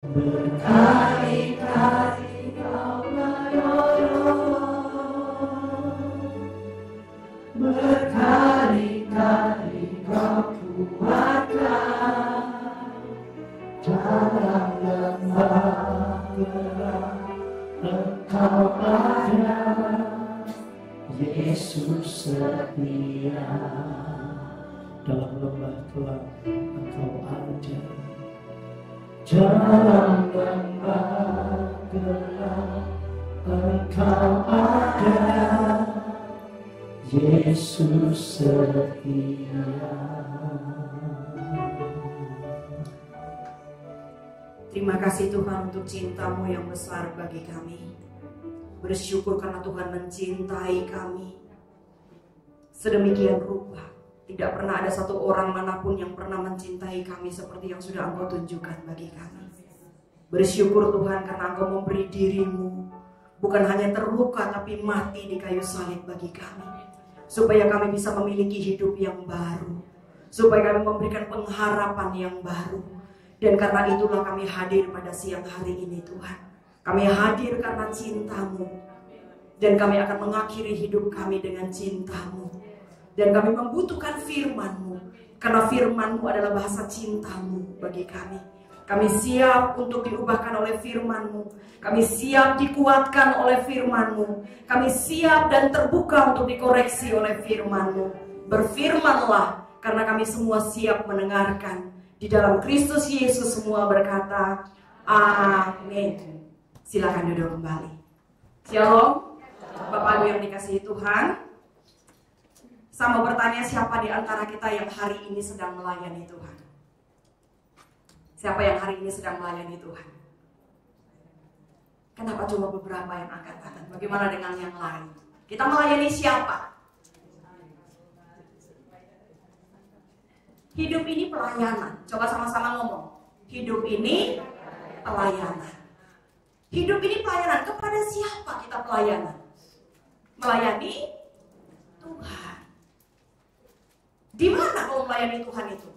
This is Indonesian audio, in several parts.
Berkali-kali kau menolong, berkali-kali kau kuatkan, dalam lembah gelap Engkau ada, Yesus setia. Dalam lembah gelap Engkau ada, dalam lembah gelap Engkau ada, Yesus setia. Terima kasih Tuhan untuk cinta-Mu yang besar bagi kami. Bersyukur karena Tuhan mencintai kami sedemikian rupa. Tidak pernah ada satu orang manapun yang pernah mencintai kami seperti yang sudah Engkau tunjukkan bagi kami. Bersyukur Tuhan karena Engkau memberi diri-Mu, bukan hanya terluka tapi mati di kayu salib bagi kami, supaya kami bisa memiliki hidup yang baru, supaya kami memberikan pengharapan yang baru. Dan karena itulah kami hadir pada siang hari ini Tuhan. Kami hadir karena cinta-Mu, dan kami akan mengakhiri hidup kami dengan cinta-Mu. Dan kami membutuhkan firman-Mu, karena firman-Mu adalah bahasa cinta-Mu bagi kami. Kami siap untuk diubahkan oleh firman-Mu. Kami siap dikuatkan oleh firman-Mu. Kami siap dan terbuka untuk dikoreksi oleh firman-Mu. Berfirmanlah, karena kami semua siap mendengarkan. Di dalam Kristus Yesus semua berkata, amin. Silakan duduk kembali. Shalom, Bapak Ibu yang dikasihi Tuhan. Saya mau bertanya, siapa di antara kita yang hari ini sedang melayani Tuhan? Siapa yang hari ini sedang melayani Tuhan? Kenapa cuma beberapa yang angkat tangan? Bagaimana dengan yang lain? Kita melayani siapa? Hidup ini pelayanan. Coba sama-sama ngomong. Hidup ini pelayanan. Hidup ini pelayanan. Kepada siapa kita pelayanan? Melayani Tuhan. Di mana kalau melayani Tuhan itu?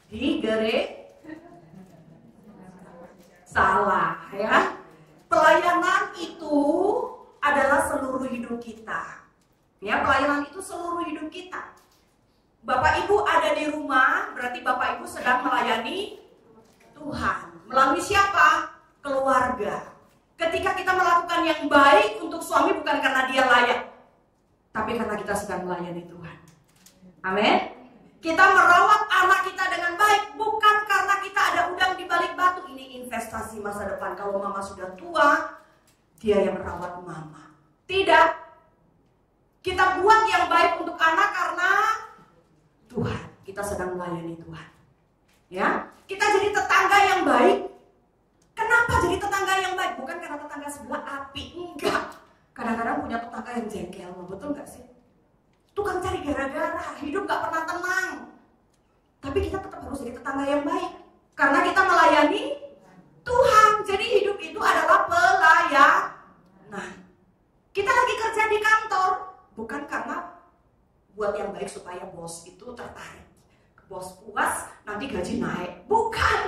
Di gereja? Salah ya. Pelayanan itu adalah seluruh hidup kita. Ya, pelayanan itu seluruh hidup kita. Bapak Ibu ada di rumah, berarti Bapak Ibu sedang melayani Tuhan. Melalui siapa? Keluarga. Ketika kita melakukan yang baik untuk suami bukan karena dia layak, tapi karena kita sedang melayani Tuhan. Amin. Kita merawat anak kita dengan baik bukan karena kita ada udang di balik batu. Ini investasi masa depan. Kalau mama sudah tua, dia yang merawat mama. Tidak. Kita buat yang baik untuk anak karena Tuhan, kita sedang melayani Tuhan. Ya, kita jadi tetangga yang baik. Kenapa jadi tetangga yang baik? Bukan karena tetangga sebelah api, enggak. Kadang-kadang punya tetangga yang jengkel, betul nggak sih? Tukang cari gara-gara, hidup nggak pernah tenang. Tapi kita tetap harus jadi tetangga yang baik, karena kita melayani Tuhan. Jadi hidup itu adalah pelayanan. Kita lagi kerja di kantor, bukan karena buat yang baik supaya bos itu tertarik, bos puas, nanti gaji naik. Bukan,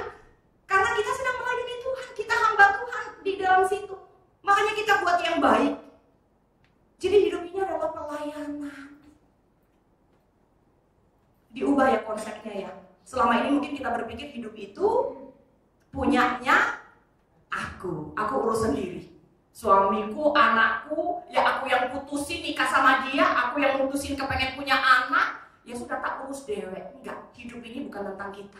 karena kita sedang melayani Tuhan, kita hamba Tuhan di dalam situ. Makanya kita buat yang baik. Jadi hidup ini adalah pelayanan. Diubah ya konsepnya ya. Selama ini mungkin kita berpikir hidup itu punyanya aku urus sendiri. Suamiku, anakku, ya aku yang putusin nikah sama dia, aku yang putusin kepengen punya anak, ya sudah tak urus dewek. Enggak, hidup ini bukan tentang kita.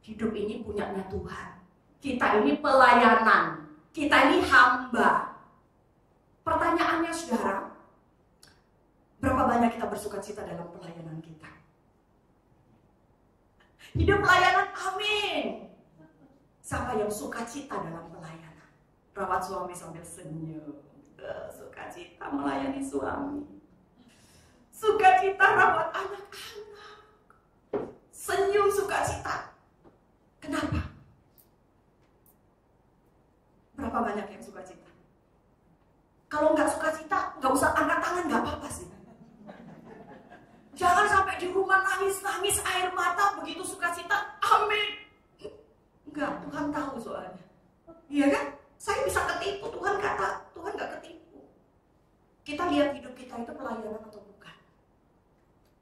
Hidup ini punyanya Tuhan. Kita ini pelayanan, kita ini hamba. Pertanyaannya saudara, berapa banyak kita bersukacita dalam pelayanan kita? Hidup pelayanan, amin. Siapa yang sukacita dalam pelayanan? Rawat suami sambil senyum. Sukacita melayani suami. Sukacita rawat anak-anak. Senyum sukacita. Kenapa? Berapa banyak yang sukacita? Kalau nggak sukacita, nggak usah angkat tangan, nggak apa-apa sih. Jangan sampai di rumah nangis-nangis air mata begitu sukacita. Amin. Enggak, Tuhan tahu soalnya. Iya kan? Saya bisa ketipu, Tuhan gak ketipu. Kita lihat hidup kita itu pelayanan atau bukan.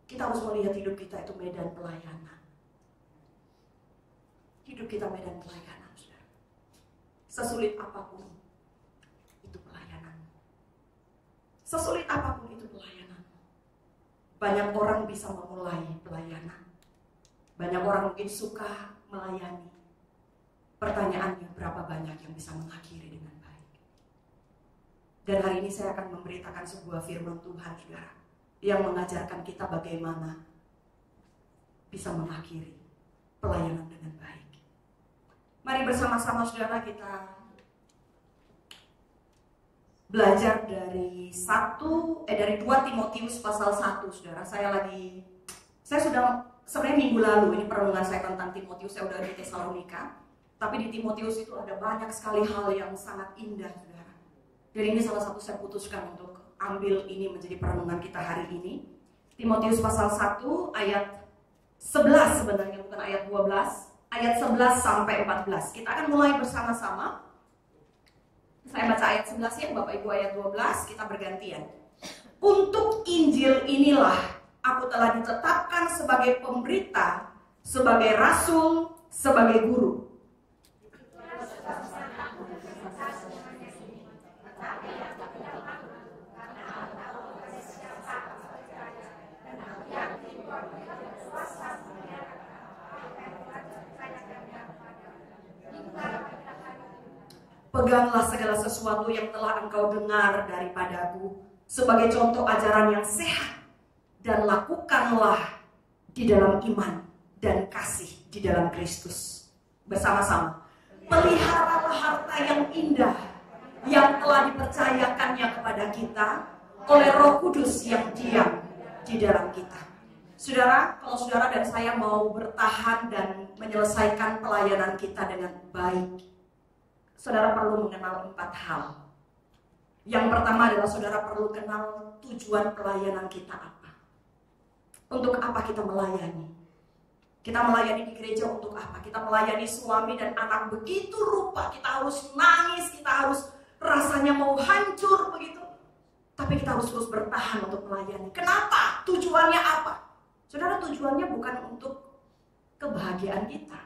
Kita harus melihat hidup kita itu medan pelayanan. Hidup kita medan pelayanan, saudara. Sesulit apapun, itu pelayanan. Sesulit apapun itu pelayanan. Banyak orang bisa memulai pelayanan. Banyak orang mungkin suka melayani. Pertanyaannya, berapa banyak yang bisa mengakhiri dengan baik? Dan hari ini saya akan memberitakan sebuah firman Tuhan, saudara, yang mengajarkan kita bagaimana bisa mengakhiri pelayanan dengan baik. Mari bersama-sama, saudara, kita belajar dari 2 Timotius pasal 1, saudara. Saya sudah sebenarnya minggu lalu ini perenungan saya tentang Timotius. Saya udah di Tesalonika. Tapi di Timotius itu ada banyak sekali hal yang sangat indah, saudara. Dan ini salah satu saya putuskan untuk ambil ini menjadi perenungan kita hari ini. Timotius pasal 1 ayat 11 sebenarnya, bukan ayat 12. Ayat 11 sampai 14. Kita akan mulai bersama-sama. Saya baca ayat 11 ya, Bapak Ibu ayat 12, kita bergantian. Untuk Injil inilah aku telah ditetapkan sebagai pemberita, sebagai rasul, sebagai guru. Peganglah segala sesuatu yang telah engkau dengar daripadaku sebagai contoh ajaran yang sehat, dan lakukanlah di dalam iman dan kasih di dalam Kristus. Bersama-sama, peliharalah harta yang indah yang telah dipercayakannya kepada kita oleh Roh Kudus yang diam di dalam kita. Saudara, kalau saudara dan saya mau bertahan dan menyelesaikan pelayanan kita dengan baik, saudara perlu mengenal 4 hal. Yang pertama adalah saudara perlu kenal tujuan pelayanan kita apa. Untuk apa kita melayani? Kita melayani di gereja untuk apa? Kita melayani suami dan anak begitu rupa. Kita harus nangis, kita harus rasanya mau hancur begitu. Tapi kita harus terus bertahan untuk melayani. Kenapa? Tujuannya apa? Saudara, tujuannya bukan untuk kebahagiaan kita.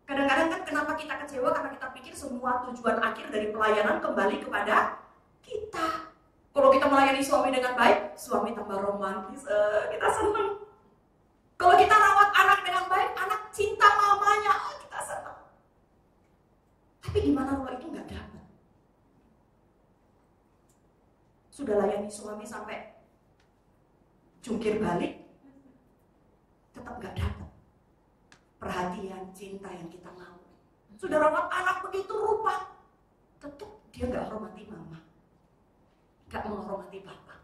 Kadang-kadang kan kenapa kita kecewa? Karena kita pikir semua tujuan akhir dari pelayanan kembali kepada kita. Kalau kita melayani suami dengan baik, suami tambah romantis, kita senang. Kalau kita rawat anak dengan baik, anak cinta mamanya, kita senang. Tapi gimana kalau itu nggak dapat? Sudah layani suami sampai jungkir balik, tetap nggak dapat perhatian, cinta yang kita mau. Sudah rawat anak begitu rupa, tetap dia nggak hormati mama, nggak menghormati papa.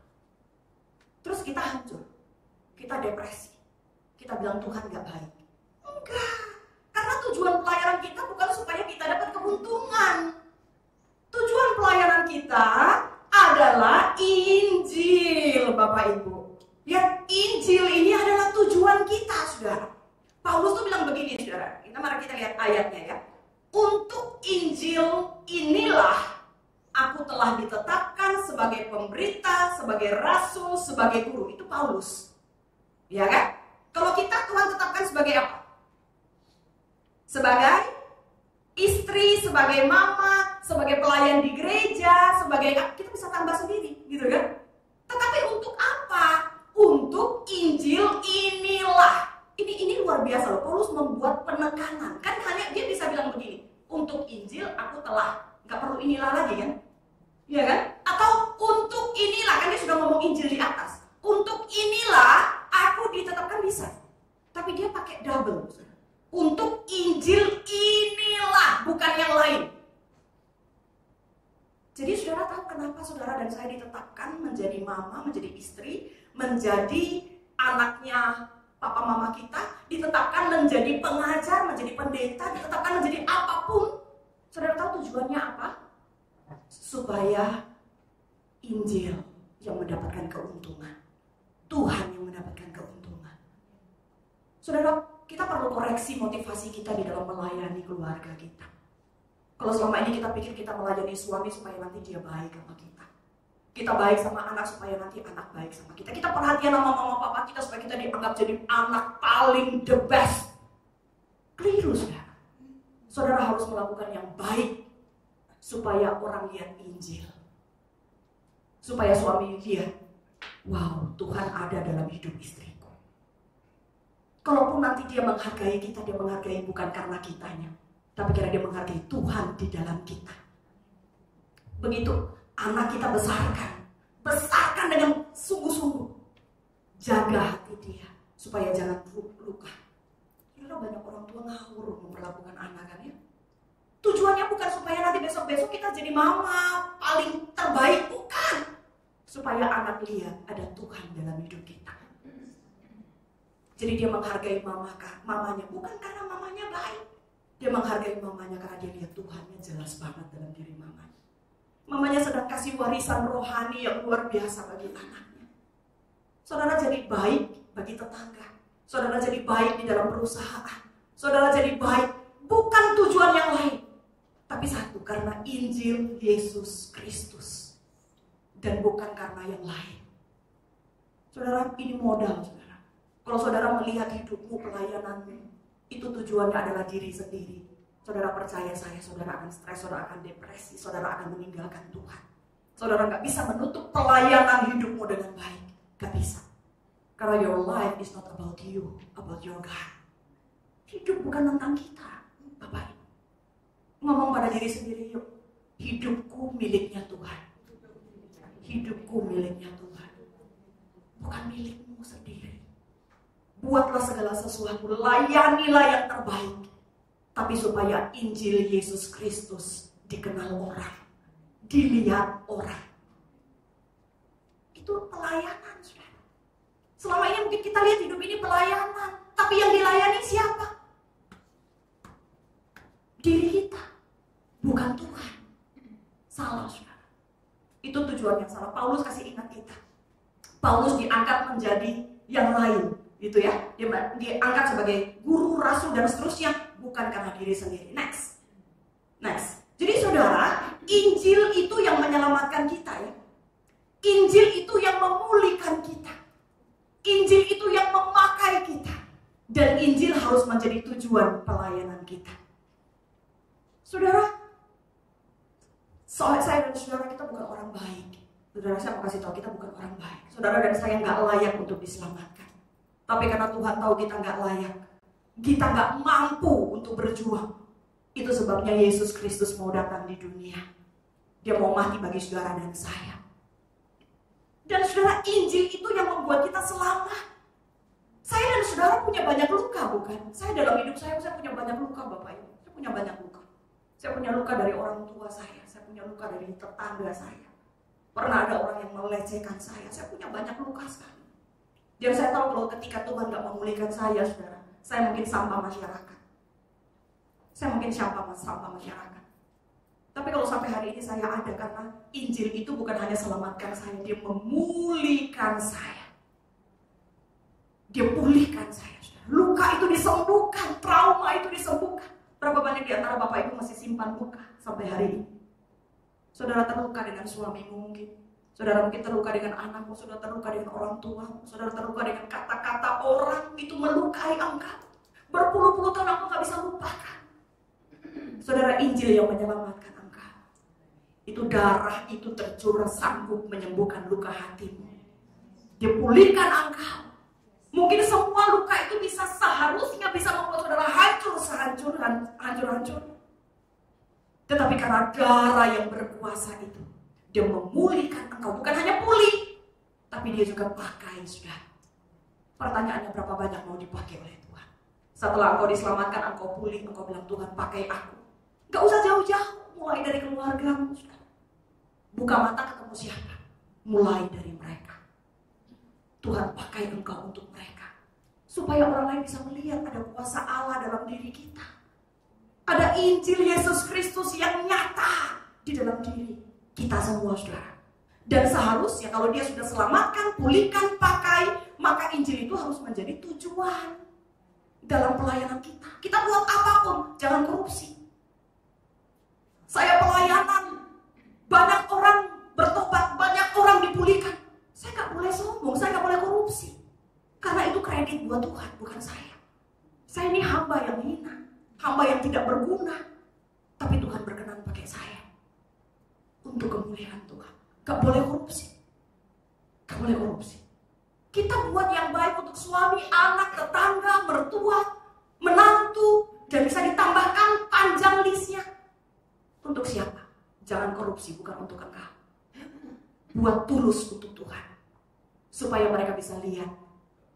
Terus kita hancur, kita depresi, kita bilang Tuhan nggak baik. Enggak, karena tujuan pelayanan kita bukan supaya kita dapat keuntungan. Tujuan pelayanan kita adalah Injil, Bapak Ibu. Lihat, Injil ini adalah tujuan kita, saudara. Paulus tuh bilang begini, saudara. Mari kita lihat ayatnya ya. Untuk Injil inilah aku telah ditetapkan sebagai pemberita, sebagai rasul, sebagai guru. Itu Paulus. Ya kan? Kalau kita Tuhan tetapkan sebagai apa? Sebagai istri, sebagai mama, sebagai pelayan di gereja, sebagai, kita bisa tambah sendiri, gitu kan? Tetapi untuk apa? Untuk Injil inilah. Ini luar biasa loh. Paulus membuat penekanan. Kan hanya dia bisa bilang begini, untuk Injil aku telah, nggak perlu inilah lagi kan? Iya kan? Atau untuk inilah, kan dia sudah ngomong Injil di atas. Untuk inilah aku ditetapkan, bisa. Tapi dia pakai double. Untuk Injil inilah, bukan yang lain. Jadi saudara tahu kenapa saudara dan saya ditetapkan menjadi mama, menjadi istri, menjadi anaknya papa mama kita, ditetapkan menjadi pengajar, menjadi pendeta, ditetapkan menjadi apapun. Saudara tahu tujuannya apa? Supaya Injil yang mendapatkan keuntungan, Tuhan yang mendapatkan keuntungan. Saudara, kita perlu koreksi motivasi kita di dalam melayani keluarga kita. Kalau selama ini kita pikir kita melayani suami supaya nanti dia baik sama kita. Kita baik sama anak supaya nanti anak baik sama kita. Kita perhatian sama mama papa kita supaya kita dianggap jadi anak paling the best. Keliru, saudara. Saudara harus melakukan yang baik supaya orang lihat Injil. Supaya suami lihat, wow, Tuhan ada dalam hidup istriku. Kalaupun nanti dia menghargai kita, dia menghargai bukan karena kitanya, tapi karena dia menghargai Tuhan di dalam kita. Begitu anak kita besarkan dengan sungguh-sungguh. Jaga hati dia supaya jangan luka. Karena banyak orang tua ngawur memperlakukan anak kan ya. Tujuannya bukan supaya nanti besok-besok kita jadi mama paling terbaik, bukan. Supaya anak lihat ada Tuhan dalam hidup kita. Jadi dia menghargai mamanya bukan karena mamanya baik. Dia menghargai mamanya karena dia lihat Tuhannya jelas banget dalam diri mamanya. Mamanya sedang kasih warisan rohani yang luar biasa bagi anaknya. Saudara jadi baik bagi tetangga. Saudara jadi baik di dalam perusahaan. Saudara jadi baik bukan tujuan yang lain. Tapi satu, karena Injil Yesus Kristus. Dan bukan karena yang lain. Saudara, ini modal, saudara. Kalau saudara melihat hidupmu, pelayananmu, itu tujuannya adalah diri sendiri. Saudara percaya saya, saudara akan stres, saudara akan depresi, saudara akan meninggalkan Tuhan. Saudara gak bisa menutup pelayanan hidupmu dengan baik. Gak bisa. Karena your life is not about you, about your God. Hidup bukan tentang kita, Bapak Ibu. Ngomong pada diri sendiri yuk. Hidupku miliknya Tuhan. Hidupku miliknya Tuhan. Bukan milikmu sendiri. Buatlah segala sesuatu, layanilah yang terbaik. Tapi supaya Injil Yesus Kristus dikenal orang, dilihat orang. Itu pelayanan, saudara. Selama ini mungkin kita lihat hidup ini pelayanan, tapi yang dilayani siapa? Diri kita, bukan Tuhan. Salah, saudara. Itu tujuan yang salah. Paulus kasih ingat kita. Paulus diangkat menjadi yang lain, gitu ya. Dia diangkat sebagai guru, rasul dan seterusnya, bukan karena diri sendiri. Next. Jadi saudara, Injil itu yang menyelamatkan kita ya. Injil itu yang memulihkan kita. Injil itu yang memakai kita. Dan Injil harus menjadi tujuan pelayanan kita. Saudara, saya dan saudara kita bukan orang baik. Saudara, saya mau kasih tahu kita bukan orang baik. Saudara dan saya nggak layak untuk diselamatkan. Tapi karena Tuhan tahu kita nggak layak, kita nggak mampu untuk berjuang. Itu sebabnya Yesus Kristus mau datang di dunia. Dia mau mati bagi saudara dan saya. Dan saudara, Injil itu yang membuat kita selamat. Saya dan saudara punya banyak luka, bukan? Saya dalam hidup saya punya banyak luka, Bapak Ibu. Saya punya banyak luka. Saya punya luka dari orang tua saya punya luka dari tetangga saya. Pernah ada orang yang melecehkan saya punya banyak luka sekali. Dan saya tahu kalau ketika Tuhan gak memulihkan saya, saudara, saya mungkin sampah masyarakat. Masyarakat. Tapi kalau sampai hari ini saya ada karena Injil itu bukan hanya selamatkan saya, dia memulihkan saya. Dia pulihkan saya, saudara. Luka itu disembuhkan, trauma itu disembuhkan. Berapa banyak di antara Bapak Ibu masih simpan luka sampai hari ini? Saudara terluka dengan suamimu mungkin. Saudara mungkin terluka dengan anakmu, saudara terluka dengan orang tuamu, saudara terluka dengan kata-kata orang itu melukai engkau. Berpuluh-puluh tahun engkau gak bisa lupakan. Saudara, Injil yang menyelamatkan engkau. Itu darah itu tercurah sanggup menyembuhkan luka hatimu. Dia pulihkan engkau. Mungkin semua luka itu seharusnya bisa membuat saudara hancur sehancur-hancur. Tetapi karena darah yang berkuasa itu, dia memulihkan engkau. Bukan hanya pulih, tapi dia juga pakai, saudara. Pertanyaannya, berapa banyak mau dipakai oleh Tuhan? Setelah engkau diselamatkan, engkau pulih, engkau bilang, Tuhan pakai aku. Gak usah jauh-jauh, mulai dari keluargamu, saudara. Buka mata ketemu siapa? Mulai dari mereka. Tuhan pakai engkau untuk mereka. Supaya orang lain bisa melihat ada kuasa Allah dalam diri kita. Ada Injil Yesus Kristus yang nyata di dalam diri kita semua, saudara. Dan seharusnya kalau dia sudah selamatkan, pulihkan, pakai, maka Injil itu harus menjadi tujuan dalam pelayanan kita. Kita buat apapun, jangan korupsi. Tuhan pakai saya untuk kemuliaan Tuhan. Gak boleh korupsi. Gak boleh korupsi. Kita buat yang baik untuk suami, anak, tetangga, mertua, menantu, dan bisa ditambahkan panjang listnya. Untuk siapa? Jangan korupsi, bukan untuk engkau. Buat tulus untuk Tuhan. Supaya mereka bisa lihat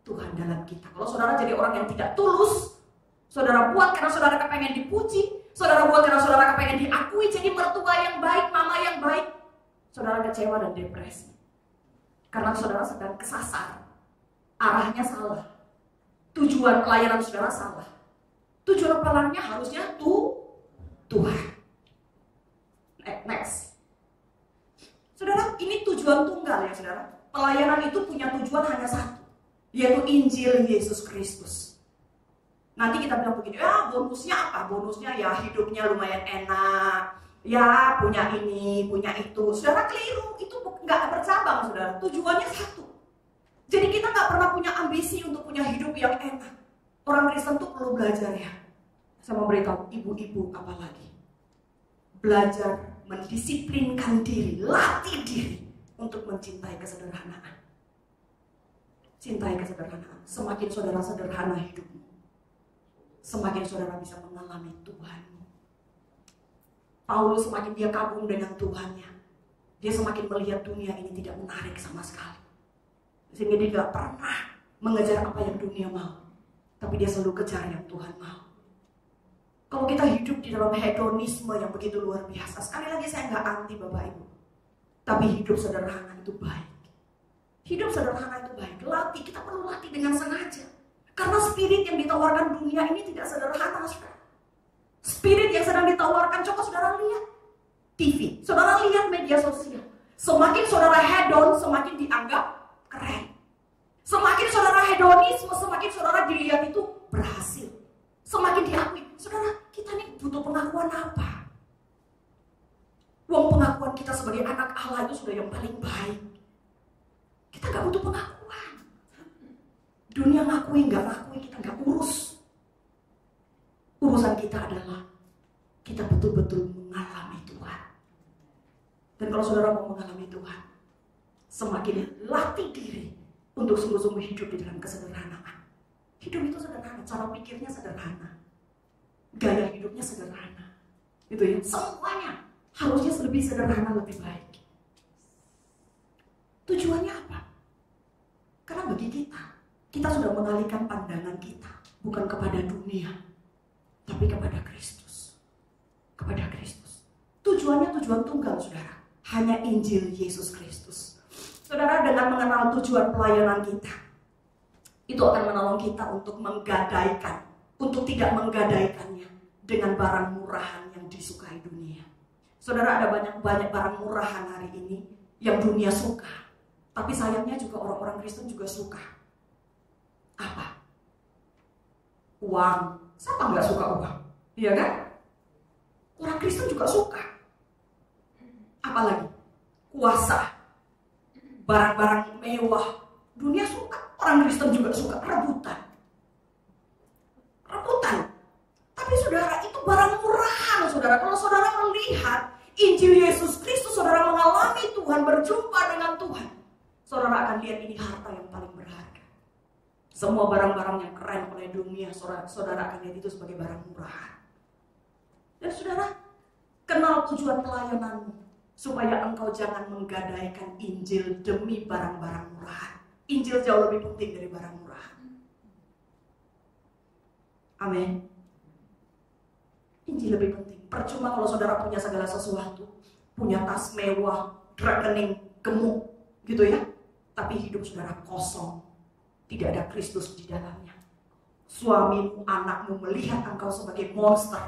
Tuhan dalam kita. Kalau saudara jadi orang yang tidak tulus, saudara buat karena saudara kepengen dipuji, saudara buat karena saudara kepengen diakui jadi mertua yang baik, mama yang baik, saudara kecewa dan depresi. Karena saudara sedang kesasar. Arahnya salah. Tujuan pelayanan saudara salah. Tujuan pelayanannya harusnya Tuhan. Next. Saudara, ini tujuan tunggal ya saudara. Pelayanan itu punya tujuan hanya satu, yaitu Injil Yesus Kristus. Nanti kita bilang begini, ya bonusnya apa? Bonusnya ya hidupnya lumayan enak, ya punya ini, punya itu. Saudara keliru, itu nggak bercabang saudara. Tujuannya satu. Jadi kita nggak pernah punya ambisi untuk punya hidup yang enak. Orang Kristen tuh perlu belajar ya. Saya mau beritahu ibu-ibu apalagi. Belajar mendisiplinkan diri, latih diri untuk mencintai kesederhanaan. Cintai kesederhanaan. Semakin saudara sederhana hidupmu, semakin saudara bisa mengalami Tuhanmu. Paulus semakin dia kagum dengan Tuhannya, dia semakin melihat dunia ini tidak menarik sama sekali. Sehingga dia tidak pernah mengejar apa yang dunia mau, tapi dia selalu kejar yang Tuhan mau. Kalau kita hidup di dalam hedonisme yang begitu luar biasa, sekali lagi saya nggak anti Bapak Ibu, tapi hidup sederhana itu baik. Hidup sederhana itu baik. Latih, kita perlu latih dengan sengaja. Karena spirit yang ditawarkan dunia ini tidak sederhana, saudara. Spirit yang sedang ditawarkan, coba saudara lihat TV, saudara lihat media sosial. Semakin saudara hedon, semakin dianggap keren. Semakin saudara hedonisme, semakin saudara dilihat itu berhasil. Semakin diakui. Saudara, kita nih butuh pengakuan apa? Wong pengakuan kita sebagai anak Allah itu sudah yang paling baik. Kita gak butuh pengakuan. Dunia ngakui, gak ngakui, kita gak urus. Urusan kita adalah kita betul-betul mengalami Tuhan. Dan kalau saudara mau mengalami Tuhan, semakin latih diri untuk sungguh-sungguh hidup di dalam kesederhanaan. Hidup itu sederhana, cara pikirnya sederhana, gaya hidupnya sederhana. Itu ya, semuanya harusnya lebih sederhana, lebih baik. Tujuannya apa? Karena bagi kita sudah mengalihkan pandangan kita bukan kepada dunia, tapi kepada Kristus. Kepada Kristus. Tujuannya tujuan tunggal, saudara. Hanya Injil Yesus Kristus. Saudara, dengan mengenal tujuan pelayanan kita, itu akan menolong kita untuk menggadaikan, untuk tidak menggadaikannya dengan barang murahan yang disukai dunia. Saudara, ada banyak barang murahan hari ini yang dunia suka. Tapi sayangnya juga orang-orang Kristen juga suka. Apa? Uang. Siapa nggak suka uang? Iya kan? Orang Kristen juga suka. Apalagi? Kuasa. Barang-barang mewah. Dunia suka. Orang Kristen juga suka. Rebutan. Rebutan. Tapi saudara, itu barang murahan, saudara. Kalau saudara melihat Injil Yesus Kristus, saudara mengalami Tuhan, berjumpa dengan Tuhan, saudara akan lihat ini harta yang paling berharga. Semua barang-barang yang keren oleh dunia, saudara akan lihat itu sebagai barang murahan. Dan saudara, kenal tujuan pelayananmu, supaya engkau jangan menggadaikan Injil demi barang-barang murahan. Injil jauh lebih penting dari barang murahan. Amin. Injil lebih penting. Percuma kalau saudara punya segala sesuatu, punya tas mewah, rekening gemuk, gitu ya. Tapi hidup saudara kosong, tidak ada Kristus di dalamnya. Suamimu, anakmu melihat engkau sebagai monster,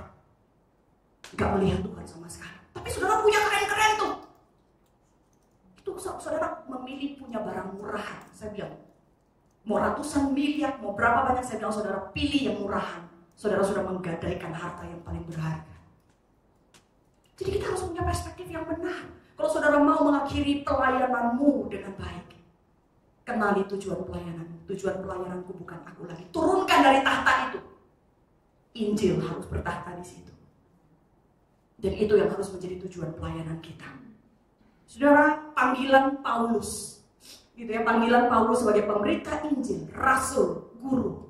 gak melihat Tuhan sama sekali. Tapi saudara punya keren-keren tuh. Itu saudara memilih punya barang murahan. Saya bilang, mau ratusan miliar, mau berapa banyak, saya bilang saudara pilih yang murahan. Saudara sudah menggadaikan harta yang paling berharga. Jadi kita harus punya perspektif yang benar. Kalau saudara mau mengakhiri pelayananmu dengan baik, kenali tujuan pelayananmu. Tujuan pelayananku bukan aku lagi. Turunkan dari tahta itu. Injil harus bertahta di situ. Dan itu yang harus menjadi tujuan pelayanan kita. Saudara, panggilan Paulus, gitu ya, panggilan Paulus sebagai pemberita Injil, rasul, guru,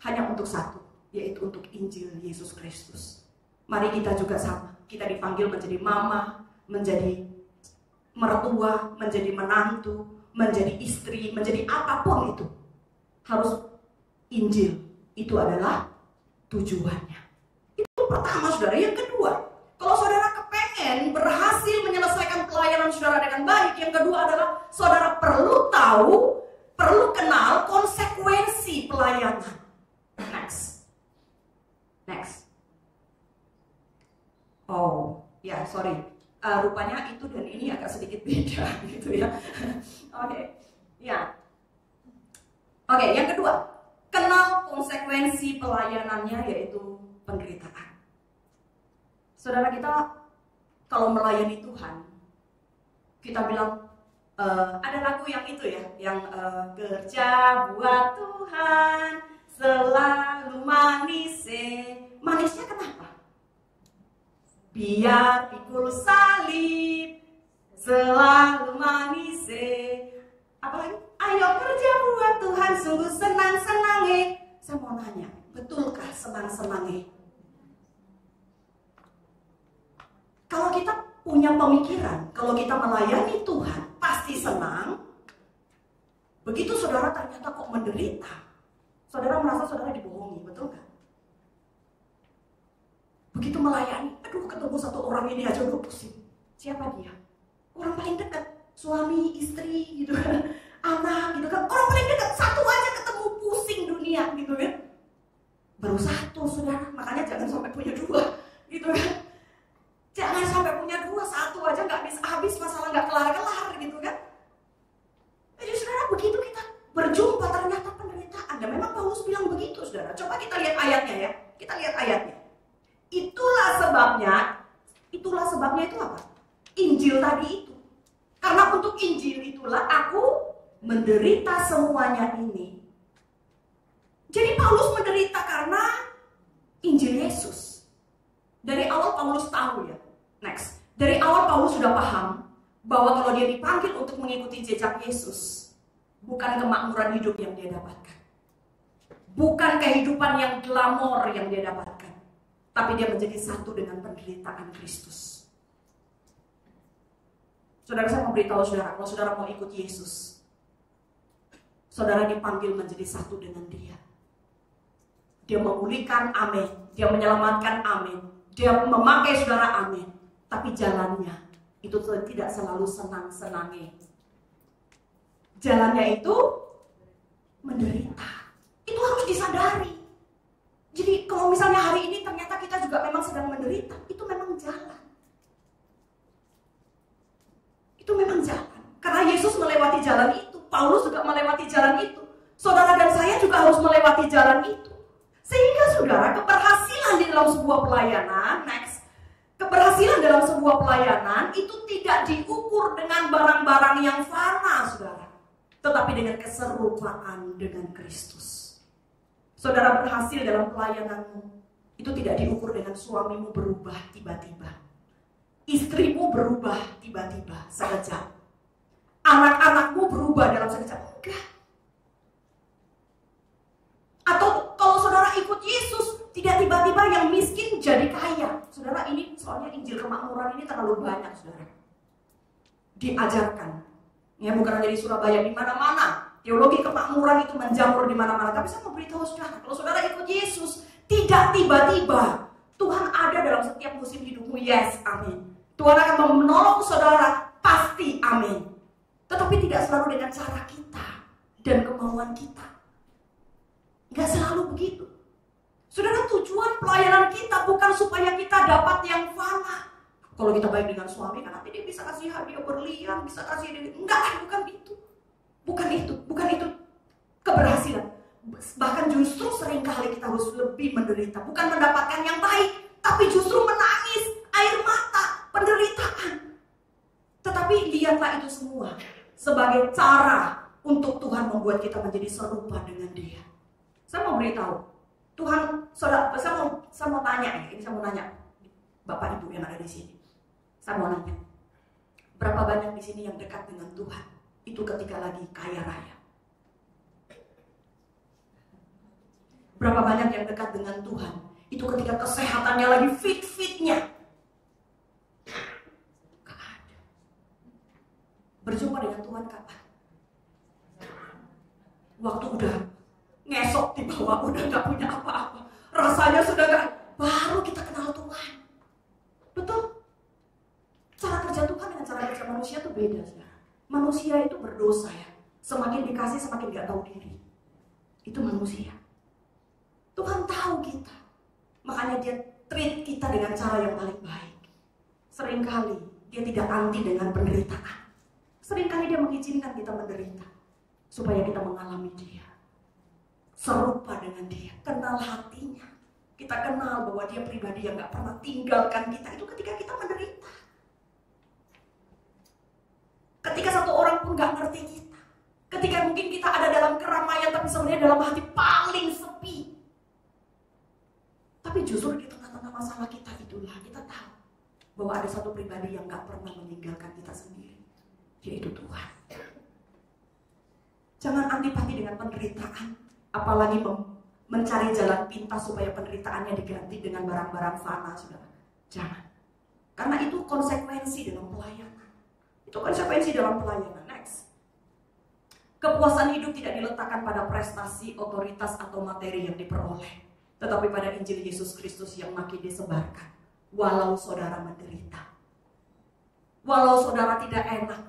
hanya untuk satu, yaitu untuk Injil Yesus Kristus. Mari kita juga sama, kita dipanggil menjadi mama, menjadi mertua, menjadi menantu, menjadi istri, menjadi apapun itu. Harus Injil, itu adalah tujuannya. Itu pertama, saudara. Yang kedua, kalau saudara kepengen berhasil menyelesaikan pelayanan saudara dengan baik, yang kedua adalah saudara perlu tahu, perlu kenal konsekuensi pelayanan. Next. Oh, ya, sorry. Rupanya itu dan ini agak sedikit beda, gitu ya. Oke. Ya. Oke, yang kedua, kenal konsekuensi pelayanannya, yaitu penderitaan. Saudara, kita kalau melayani Tuhan, kita bilang ada lagu yang itu ya, yang kerja buat Tuhan selalu manis. Manisnya kenapa? Biar pikul salib selalu manis. Apalagi? Ayo kerja buat Tuhan sungguh senang-senang. Saya mau nanya, betulkah senang-senang? Kalau kita punya pemikiran, kalau kita melayani Tuhan pasti senang, begitu saudara ternyata kok menderita, saudara merasa saudara dibohongi, betul kan? Begitu melayani, aduh ketemu satu orang ini aja udah pusing. Siapa dia? Orang paling dekat, suami, istri gitu kan, anak gitu kan, orang paling dekat, satu aja ketemu pusing dunia gitu kan. Baru satu saudara, makanya jangan sampai punya dua gitu kan. Jangan sampai punya dua, satu aja nggak habis masalah nggak kelar-kelar gitu kan. Jadi saudara, begitu kita berjumpa ternyata penderitaan. Dan memang Paulus bilang begitu saudara. Coba kita lihat ayatnya ya. Kita lihat ayatnya. Itulah sebabnya itu apa? Injil tadi itu. Karena untuk Injil itulah aku menderita semuanya ini. Jadi Paulus menderita karena Injil Yesus. Dari awal Paulus tahu ya. Dari awal Paulus sudah paham bahwa kalau dia dipanggil untuk mengikuti jejak Yesus, bukan kemakmuran hidup yang dia dapatkan, bukan kehidupan yang glamor yang dia dapatkan, tapi dia menjadi satu dengan penderitaan Kristus. Saudara, saya mau beritahu saudara, kalau saudara mau ikut Yesus, saudara dipanggil menjadi satu dengan dia. Dia memulihkan, amin. Dia menyelamatkan, amin. Dia memakai saudara, amin. Tapi jalannya itu tidak selalu senang-senangnya. Jalannya itu menderita. Itu harus disadari. Jadi kalau misalnya hari ini ternyata kita juga memang sedang menderita, itu memang jalan. Itu memang jalan. Karena Yesus melewati jalan itu, Paulus juga melewati jalan itu. Saudara dan saya juga harus melewati jalan itu. Sehingga saudara, keberhasilan di dalam sebuah pelayanan, keberhasilan dalam sebuah pelayanan itu tidak diukur dengan barang-barang yang fana, saudara, tetapi dengan keserupaan dengan Kristus. Saudara berhasil dalam pelayananmu, itu tidak diukur dengan suamimu berubah tiba-tiba, istrimu berubah tiba-tiba sekejap, anak-anakmu berubah dalam sekejap, enggak. Atau kalau saudara ikut Yesus, tidak tiba-tiba yang miskin jadi kaya. Saudara, ini soalnya Injil kemakmuran ini terlalu banyak, saudara. Diajarkan. Ya, bukan hanya di Surabaya, di mana-mana. Teologi kemakmuran itu menjamur di mana-mana. Tapi saya mau beritahu saudara, kalau saudara ikut Yesus, tidak tiba-tiba Tuhan ada dalam setiap musim hidupmu. Yes, amin. Tuhan akan menolong saudara, pasti, amin. Tetapi tidak selalu dengan cara kita dan kemauan kita. Nggak selalu begitu. Saudara, tujuan pelayanan kita bukan supaya kita dapat yang fana. Kalau kita baik dengan suami, kan nanti dia bisa kasih hadiah berlian, bisa kasih dia. Enggak, bukan itu. Bukan itu keberhasilan. Bahkan justru seringkali kita harus lebih menderita. Bukan mendapatkan yang baik, tapi justru menangis, air mata, penderitaan. Tetapi lihatlah itu semua sebagai cara untuk Tuhan membuat kita menjadi serupa dengan Dia. Saya mau beritahu, Tuhan, saudara, saya mau tanya ya, ini saya mau nanya Bapak Ibu yang ada di di sini. Saya mau nanya, berapa banyak di sini yang dekat dengan Tuhan itu ketika lagi kaya raya? Berapa banyak yang dekat dengan Tuhan itu ketika kesehatannya lagi fit-fitnya? Gak ada. Berjumpa dengan Tuhan kapan? Waktu udah ngesok di bawah, udah gak punya apa-apa, rasanya sudah gak, baru kita kenal Tuhan. Betul? Cara kerja Tuhan dengan cara kerja manusia itu beda, saudara. Manusia itu berdosa ya. Semakin dikasih semakin gak tahu diri. Itu manusia. Tuhan tahu kita. Makanya dia treat kita dengan cara yang paling baik. Seringkali dia tidak anti dengan penderitaan. Seringkali dia mengizinkan kita menderita supaya kita mengalami dia, serupa dengan dia, kenal hatinya. Kita kenal bahwa dia pribadi yang gak pernah tinggalkan kita. Itu ketika kita menderita. Ketika satu orang pun gak ngerti kita. Ketika mungkin kita ada dalam keramaian tapi sebenarnya dalam hati paling sepi. Tapi justru di tengah-tengah masalah kita itulah kita tahu bahwa ada satu pribadi yang gak pernah meninggalkan kita sendiri, yaitu Tuhan. Jangan antipati dengan penderitaan, apalagi mencari jalan pintas supaya penderitaannya diganti dengan barang-barang fana, saudara. Jangan. Karena itu konsekuensi dalam pelayanan. Itu konsekuensi dalam pelayanan. Next. Kepuasan hidup tidak diletakkan pada prestasi, otoritas, atau materi yang diperoleh, tetapi pada Injil Yesus Kristus yang makin disebarkan. Walau saudara menderita, walau saudara tidak enak,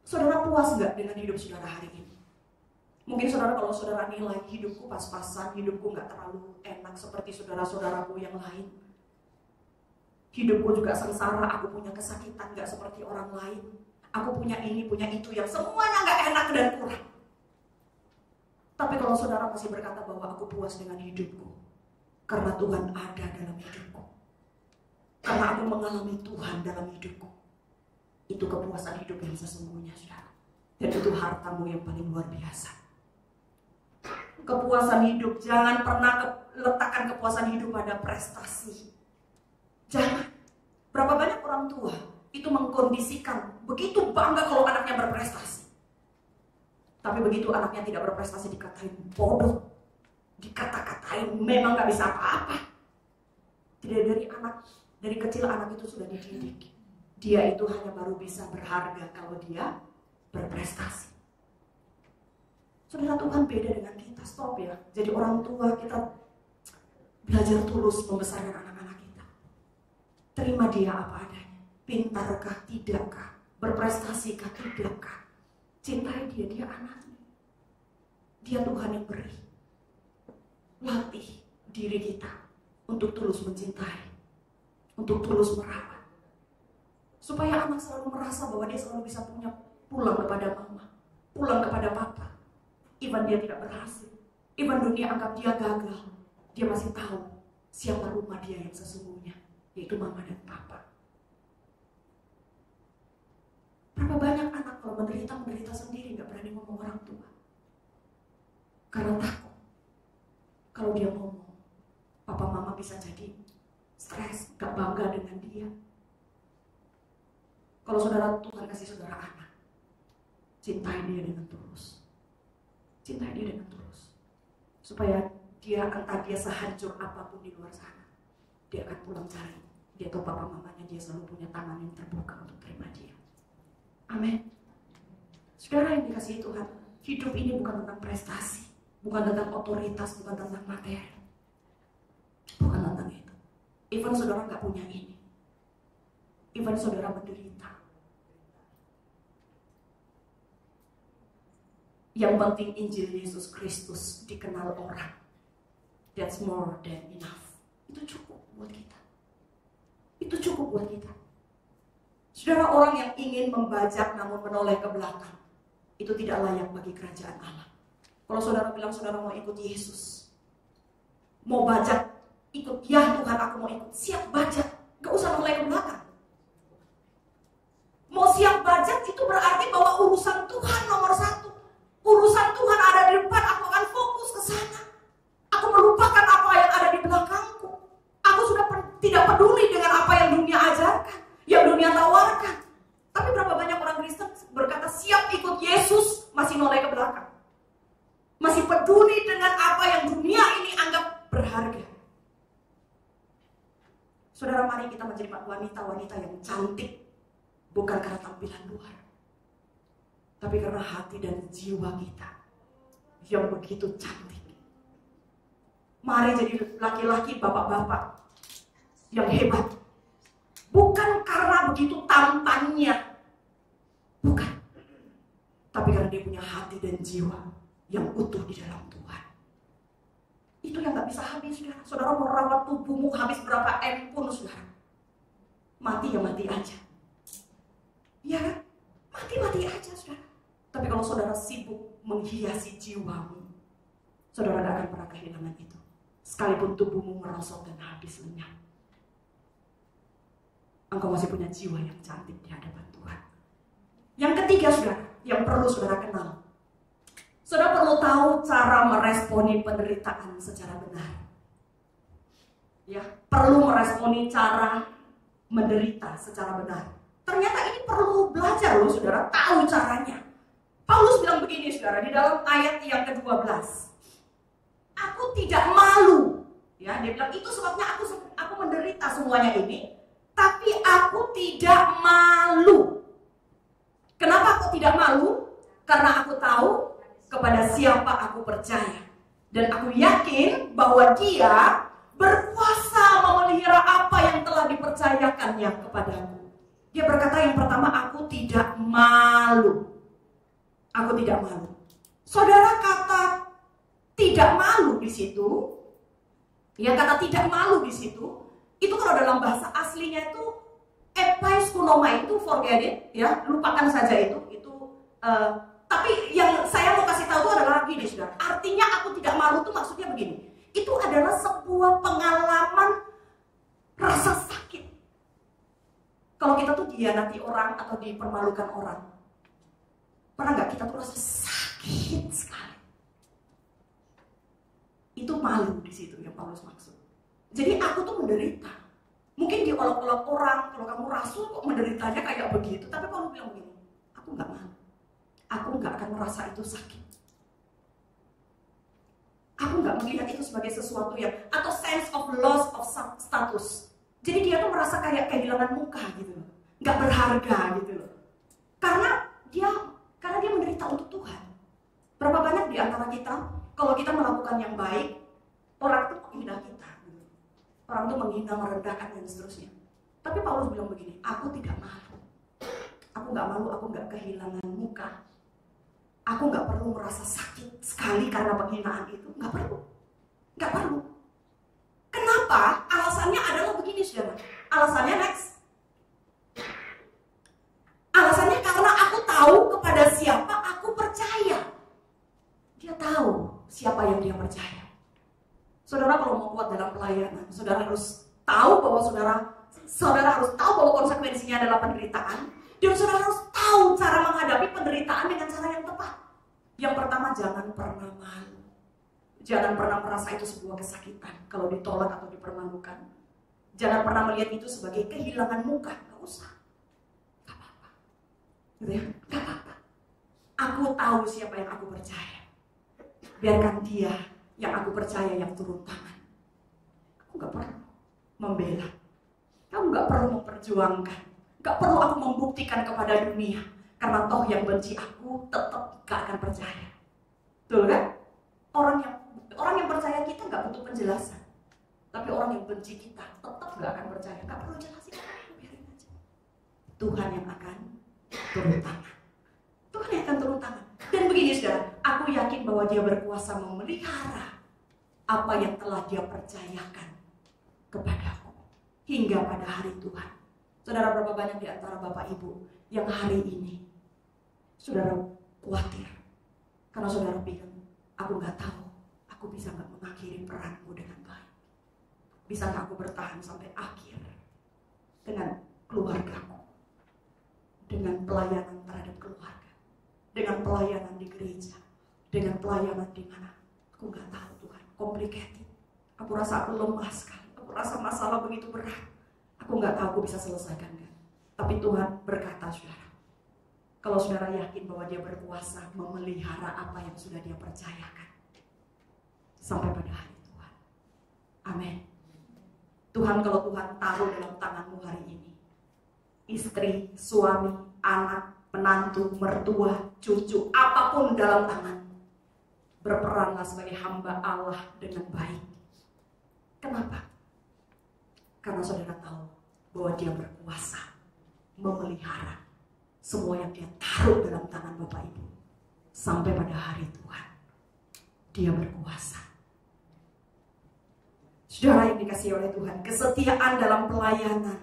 saudara puas nggak dengan hidup saudara hari ini? Mungkin saudara, kalau saudara nilai hidupku pas-pasan, hidupku nggak terlalu enak seperti saudara-saudaraku yang lain. Hidupku juga sengsara, aku punya kesakitan nggak seperti orang lain. Aku punya ini, punya itu yang semuanya nggak enak dan kurang. Tapi kalau saudara masih berkata bahwa aku puas dengan hidupku, karena Tuhan ada dalam hidupku, karena aku mengalami Tuhan dalam hidupku, itu kepuasan hidup yang sesungguhnya, saudara. Dan itu hartamu yang paling luar biasa. Kepuasan hidup, jangan pernah letakkan kepuasan hidup pada prestasi. Jangan. Berapa banyak orang tua itu mengkondisikan begitu bangga kalau anaknya berprestasi. Tapi begitu anaknya tidak berprestasi dikatain bodoh, dikata-katain memang gak bisa apa-apa. Tidak, dari kecil anak itu sudah dididik. Dia itu hanya baru bisa berharga kalau dia berprestasi. Saudara, Tuhan beda dengan kita. Stop ya. Jadi orang tua kita belajar tulus membesarkan anak-anak kita. Terima dia apa adanya. Pintarkah, tidakkah? Berprestasikah, tidakkah? Cintai dia, dia anaknya. Dia Tuhan yang beri. Latih diri kita untuk tulus mencintai, untuk tulus merawat. Supaya anak selalu merasa bahwa dia selalu bisa pulang kepada mama, pulang kepada papa. Even dia tidak berhasil, even dunia anggap dia gagal, dia masih tahu siapa rumah dia yang sesungguhnya, yaitu mama dan papa. Berapa banyak anak kalau menderita sendiri, gak berani ngomong orang tua. Karena takut, kalau dia ngomong, papa mama bisa jadi stres, gak bangga dengan dia. Kalau saudara, Tuhan kasih saudara anak, cintai dia dengan tulus. Cintai dia dengan tulus. Supaya dia, entah dia sehancur apapun di luar sana, dia akan pulang cari. Dia tahu papa mamanya, dia selalu punya tangan yang terbuka untuk terima dia. Amin. Saudara yang dikasihi Tuhan, hidup ini bukan tentang prestasi, bukan tentang otoritas, bukan tentang materi. Bukan tentang itu. Even saudara gak punya ini, even saudara menderita, yang penting Injil Yesus Kristus dikenal orang. That's more than enough. Itu cukup buat kita. Itu cukup buat kita. Saudara, orang yang ingin membajak namun menoleh ke belakang, itu tidak layak bagi kerajaan Allah. Kalau saudara bilang saudara mau ikut Yesus, mau bajak, ikut, ya Tuhan aku mau ikut, siap bajak, gak usah menoleh ke belakang. Mau siap bajak itu berarti bahwa urusan Tuhan nomor satu. Urusan Tuhan ada di depan, aku akan fokus ke sana. Aku melupakan apa yang ada di belakangku. Aku sudah tidak peduli dengan apa yang dunia ajarkan, yang dunia tawarkan. Tapi berapa banyak orang Kristen berkata siap ikut Yesus, masih noleh ke belakang. Masih peduli dengan apa yang dunia ini anggap berharga. Saudara, mari kita menjadi wanita-wanita yang cantik. Bukan karena tampilan luar, tapi karena hati dan jiwa kita yang begitu cantik. Mari jadi laki-laki, bapak-bapak yang hebat. Bukan karena begitu tampannya, bukan. Tapi karena dia punya hati dan jiwa yang utuh di dalam Tuhan. Itu yang gak bisa habis, saudara. Saudara mau rawat tubuhmu habis berapa M pun, saudara, mati ya mati aja. Ya kan? Mati-mati aja, saudara. Tapi kalau saudara sibuk menghiasi jiwamu, saudara gak akan pernah kehilangan itu. Sekalipun tubuhmu merosot dan habis lenyap, engkau masih punya jiwa yang cantik di hadapan Tuhan. Yang ketiga, saudara, yang perlu saudara kenal. Saudara perlu tahu cara meresponi penderitaan secara benar. Ya, perlu meresponi cara menderita secara benar. Ternyata ini perlu belajar loh, saudara, tahu caranya. Paulus bilang begini, saudara, di dalam ayat yang ke-12. Aku tidak malu. Ya, dia bilang itu sebabnya aku menderita semuanya ini, tapi aku tidak malu. Kenapa aku tidak malu? Karena aku tahu kepada siapa aku percaya. Dan aku yakin bahwa dia berkuasa memelihara apa yang telah dipercayakannya kepadaku. Dia berkata yang pertama, aku tidak malu. Aku tidak malu. Saudara, kata tidak malu di situ, ya kata tidak malu di situ, itu kalau dalam bahasa aslinya itu epaiskunoma itu forget it, ya lupakan saja itu. Tapi yang saya mau kasih tahu itu adalah gini, saudara. Artinya aku tidak malu itu maksudnya begini. Itu adalah sebuah pengalaman rasa sakit. Kalau kita tuh dihianati orang atau dipermalukan orang, pernah nggak kita tuh rasa sakit sekali? Itu malu di situ yang Paulus maksud. Jadi aku tuh menderita. Mungkin diolok-olok orang, kalau kamu rasul kok menderitanya kayak begitu. Tapi Paulus bilang begini, aku nggak malu. Aku nggak akan merasa itu sakit. Aku nggak melihat itu sebagai sesuatu yang atau sense of loss of status. Jadi dia tuh merasa kayak kehilangan muka gitu loh, nggak berharga gitu loh. Karena dia menderita untuk Tuhan. Berapa banyak di antara kita, kalau kita melakukan yang baik, orang tuh menghina kita, gitu. Orang tuh menghina, merendahkan dan seterusnya. Tapi Paulus bilang begini, aku tidak malu. Aku nggak malu, aku nggak kehilangan muka. Aku nggak perlu merasa sakit sekali karena penghinaan itu, nggak perlu. Kenapa? Alasannya adalah begini, saudara. Alasannya next. Alasannya karena aku tahu kepada siapa aku percaya. Dia tahu siapa yang dia percaya. Saudara kalau mau kuat dalam pelayanan, saudara harus tahu bahwa saudara harus tahu bahwa konsekuensinya adalah penderitaan. Dan saudara harus tahu cara menghadapi penderitaan dengan cara yang tepat. Yang pertama, jangan pernah malu. Jangan pernah merasa itu sebuah kesakitan kalau ditolak atau dipermalukan. Jangan pernah melihat itu sebagai kehilangan muka. Gak usah. Gak apa-apa. Gitu ya? Gak apa-apa. Aku tahu siapa yang aku percaya. Biarkan dia yang aku percaya yang turun tangan. Aku gak perlu membela. Kamu gak perlu memperjuangkan. Gak perlu aku membuktikan kepada dunia. Karena toh yang benci aku tetap gak akan percaya. Betul kan? Orang yang percaya kita gak butuh penjelasan. Tapi orang yang benci kita tetap gak akan percaya. Gak perlu jelasin, biarin aja. Tuhan yang akan turun tangan. Tuhan yang akan turun tangan. Dan begini, saudara, aku yakin bahwa dia berkuasa memelihara apa yang telah dia percayakan kepadaku hingga pada hari Tuhan. Saudara, berapa banyak di antara Bapak Ibu yang hari ini saudara khawatir karena saudara bilang, aku gak tahu aku bisa gak mengakhiri peranku dengan baik. Bisa gak aku bertahan sampai akhir dengan keluargaku, dengan pelayanan terhadap keluarga, dengan pelayanan di gereja, dengan pelayanan di mana. Aku gak tahu Tuhan, complicated. Aku rasa aku lemah sekali. Aku aku rasa masalah begitu berat. Aku nggak tahu aku bisa selesaikan kan. Tapi Tuhan berkata, saudara, kalau saudara yakin bahwa dia berkuasa memelihara apa yang sudah dia percayakan sampai pada hari Tuhan. Amin. Tuhan, kalau Tuhan taruh dalam tanganmu hari ini, istri, suami, anak, menantu, mertua, cucu, apapun dalam tanganmu, berperanlah sebagai hamba Allah dengan baik. Kenapa? Karena saudara tahu bahwa dia berkuasa memelihara semua yang dia taruh dalam tangan Bapak Ibu sampai pada hari Tuhan. Dia berkuasa. Saudara yang dikasihi oleh Tuhan, kesetiaan dalam pelayanan,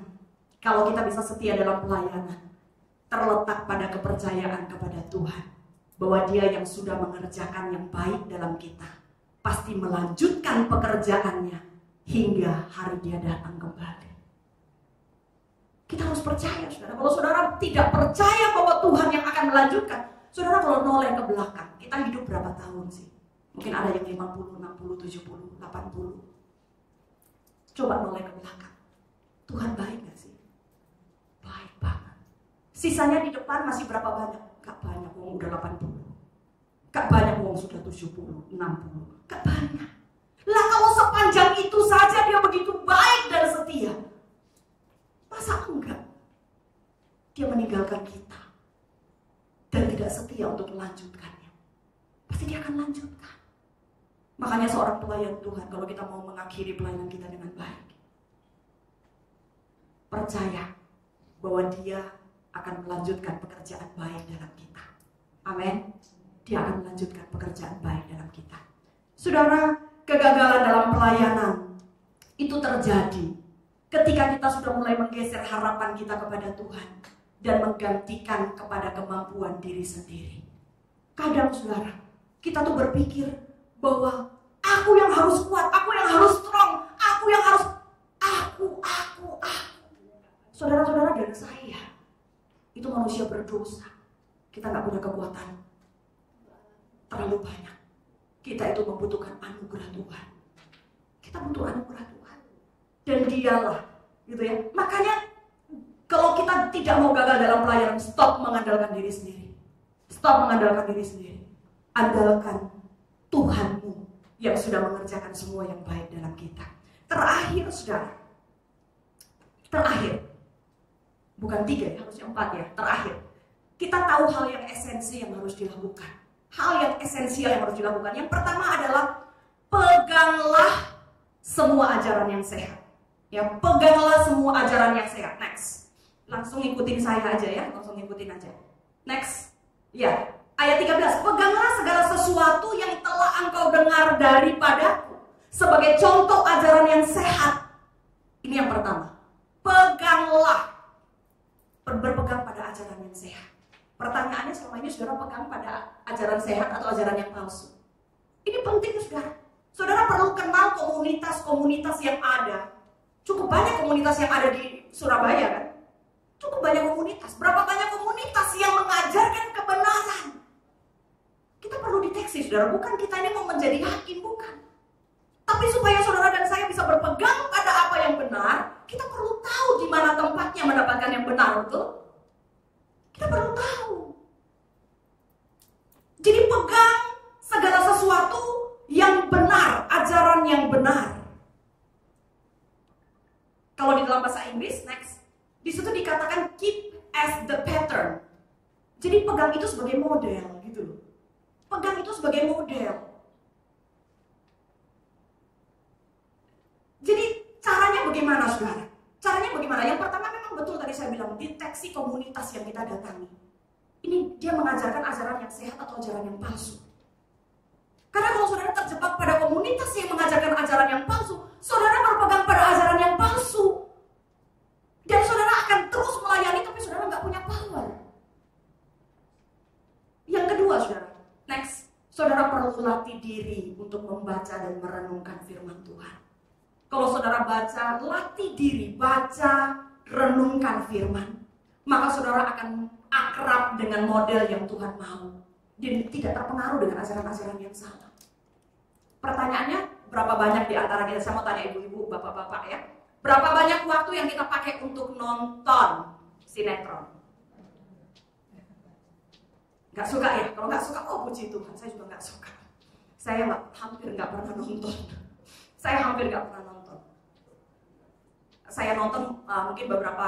kalau kita bisa setia dalam pelayanan, terletak pada kepercayaan kepada Tuhan bahwa dia yang sudah mengerjakan yang baik dalam kita pasti melanjutkan pekerjaannya hingga hari dia datang kembali. Kita harus percaya, saudara. Kalau saudara tidak percaya bahwa Tuhan yang akan melanjutkan, saudara kalau noleh ke belakang, kita hidup berapa tahun sih? Mungkin ada yang 50, 60, 70, 80. Coba noleh ke belakang. Tuhan baik gak sih? Baik banget. Sisanya di depan masih berapa banyak? Gak banyak, wong udah 80. Gak banyak, wong sudah 70, 60. Gak banyak. Lah kalau sepanjang itu saja dia begitu baik dan setia, masa enggak dia meninggalkan kita dan tidak setia untuk melanjutkannya? Pasti dia akan lanjutkan. Makanya seorang pelayan Tuhan, kalau kita mau mengakhiri pelayanan kita dengan baik, percaya bahwa dia akan melanjutkan pekerjaan baik dalam kita. Amin. Dia akan melanjutkan pekerjaan baik dalam kita. Saudara, kegagalan dalam pelayanan itu terjadi ketika kita sudah mulai menggeser harapan kita kepada Tuhan dan menggantikan kepada kemampuan diri sendiri. Kadang saudara, kita tuh berpikir bahwa aku yang harus kuat, aku yang harus strong, aku yang harus aku. Saudara-saudara dan saya itu manusia berdosa. Kita gak punya kekuatan terlalu banyak. Kita itu membutuhkan anugerah Tuhan. Kita butuh anugerah Tuhan. Dan dialah, gitu ya. Makanya kalau kita tidak mau gagal dalam pelayanan, stop mengandalkan diri sendiri. Stop mengandalkan diri sendiri. Andalkan Tuhanmu yang sudah mengerjakan semua yang baik dalam kita. Terakhir, saudara. Terakhir. Bukan 3 ya, harusnya 4 ya. Terakhir. Kita tahu hal yang esensi yang harus dilakukan. Hal yang esensial yang harus dilakukan. Yang pertama adalah peganglah semua ajaran yang sehat. Ya, peganglah semua ajaran yang sehat. Next. Langsung ikutin saya aja ya, langsung ikutin aja. Next. Ya, ayat 13. Peganglah segala sesuatu yang telah engkau dengar daripadaku sebagai contoh ajaran yang sehat. Ini yang pertama. Peganglah. Berpegang pada ajaran yang sehat. Pertanyaannya selama ini saudara pegang pada ajaran sehat atau ajaran yang palsu? Ini penting saudara. Saudara perlu kenal komunitas-komunitas yang ada. Cukup banyak komunitas yang ada di Surabaya kan? Cukup banyak komunitas. Berapa banyak komunitas yang mengajarkan kebenaran? Kita perlu deteksi saudara. Bukan kita ini mau menjadi hakim, bukan. Tapi supaya saudara dan saya bisa berpegang pada apa yang benar, kita perlu tahu di mana tempatnya mendapatkan yang benar, betul? Kita perlu tahu. Jadi pegang segala sesuatu yang benar, ajaran yang benar. Kalau di dalam bahasa Inggris, next, di situ dikatakan keep as the pattern. Jadi pegang itu sebagai model, gitu loh. Pegang itu sebagai model. Jadi caranya bagaimana, saudara? Caranya bagaimana? Yang pertama memang betul tadi saya bilang, deteksi komunitas yang kita datangi. Ini dia mengajarkan ajaran yang sehat atau ajaran yang palsu. Karena kalau saudara terjebak pada komunitas yang mengajarkan ajaran yang palsu, saudara berpegang pada ajaran yang palsu. Dan saudara akan terus melayani tapi saudara nggak punya power. Yang kedua, saudara, next, saudara perlu latih diri untuk membaca dan merenungkan firman Tuhan. Kalau saudara baca, latih diri, baca, renungkan firman, maka saudara akan akrab dengan model yang Tuhan mau dan tidak terpengaruh dengan ajaran-ajaran yang salah. Pertanyaannya, Berapa banyak di antara kita, saya mau tanya ibu-ibu, bapak-bapak ya, berapa banyak waktu yang kita pakai untuk nonton sinetron? Nggak suka ya? Kalau nggak suka, oh puji Tuhan, saya juga nggak suka. Saya hampir nggak pernah nonton. Saya hampir nggak pernah nonton. Saya nonton mungkin beberapa,